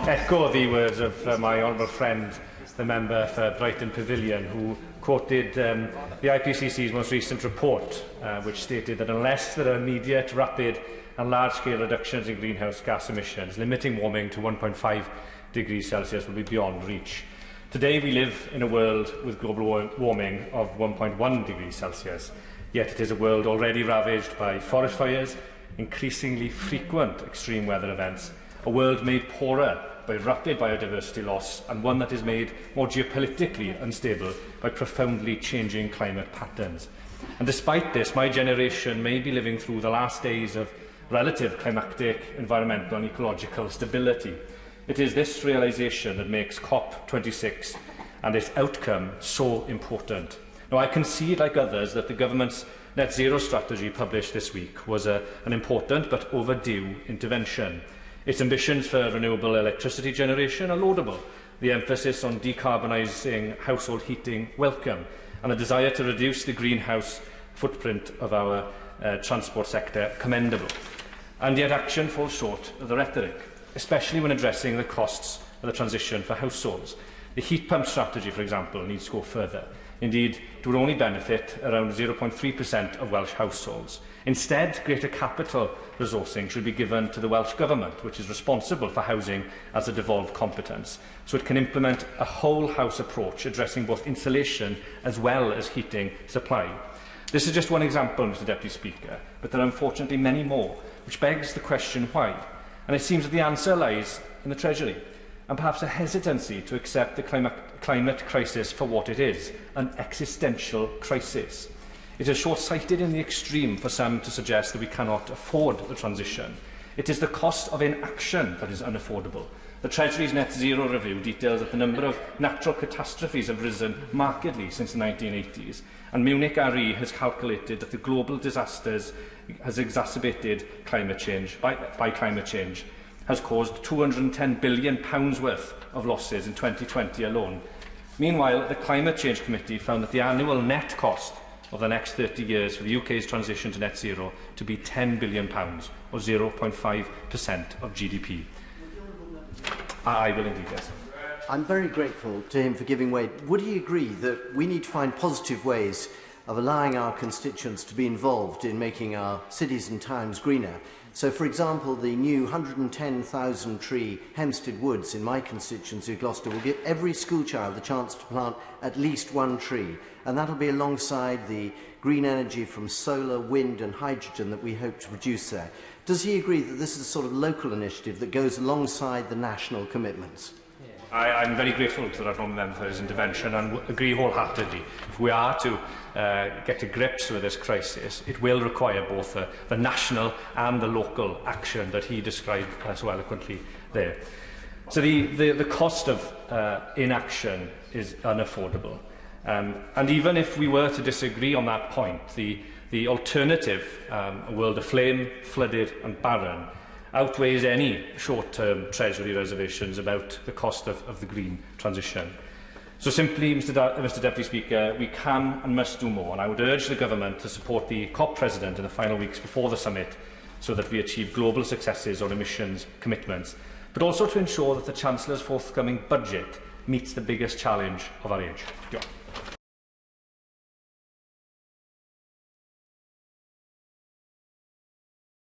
echo the words of my honourable friend, the member for Brighton Pavilion, who quoted the IPCC's most recent report, which stated that unless there are immediate, rapid and large-scale reductions in greenhouse gas emissions, limiting warming to 1.5 degrees Celsius will be beyond reach. Today we live in a world with global warming of 1.1 degrees Celsius, yet it is a world already ravaged by forest fires, increasingly frequent extreme weather events, a world made poorer by rapid biodiversity loss, and one that is made more geopolitically unstable by profoundly changing climate patterns. And despite this, my generation may be living through the last days of relative climatic, environmental and ecological stability. It is this realisation that makes COP26 and its outcome so important. Now, I concede, like others, that the government's net zero strategy published this week was an important but overdue intervention. Its ambitions for renewable electricity generation are laudable, the emphasis on decarbonising household heating welcome, and the desire to reduce the greenhouse footprint of our transport sector commendable. And yet action falls short of the rhetoric, especially when addressing the costs of the transition for households. The heat pump strategy, for example, needs to go further. Indeed, it would only benefit around 0.3% of Welsh households. Instead, greater capital resourcing should be given to the Welsh Government, which is responsible for housing as a devolved competence, so it can implement a whole-house approach addressing both insulation as well as heating supply. This is just one example, Mr Deputy Speaker, but there are unfortunately many more, which begs the question why. And it seems that the answer lies in the Treasury, and perhaps a hesitancy to accept the climate crisis for what it is, an existential crisis. It is short-sighted in the extreme for some to suggest that we cannot afford the transition. It is the cost of inaction that is unaffordable. The Treasury's net zero review details that the number of natural catastrophes have risen markedly since the 1980s, and Munich RE has calculated that the global disasters has exacerbated climate change by climate change has caused £210 billion worth of losses in 2020 alone. Meanwhile, the Climate Change Committee found that the annual net cost of the next 30 years for the UK's transition to net zero to be £10 billion, or 0.5% of GDP. I will indeed, yes. I'm very grateful to him for giving way. Would he agree that we need to find positive ways of allowing our constituents to be involved in making our cities and towns greener? So, for example, the new 110,000 tree Hempstead Woods in my constituency of Gloucester will give every schoolchild the chance to plant at least one tree, and that will be alongside the green energy from solar, wind and hydrogen that we hope to produce there. Does he agree that this is a sort of local initiative that goes alongside the national commitments? I'm very grateful to the Honourable Member for his intervention and agree wholeheartedly. If we are to get to grips with this crisis, it will require both the national and the local action that he described so eloquently there. So the cost of inaction is unaffordable. And even if we were to disagree on that point, the alternative, a world aflame, flooded and barren, outweighs any short-term Treasury reservations about the cost of the green transition. So simply, Mr Deputy Speaker, we can and must do more, and I would urge the Government to support the COP President in the final weeks before the summit so that we achieve global successes on emissions commitments, but also to ensure that the Chancellor's forthcoming budget meets the biggest challenge of our age.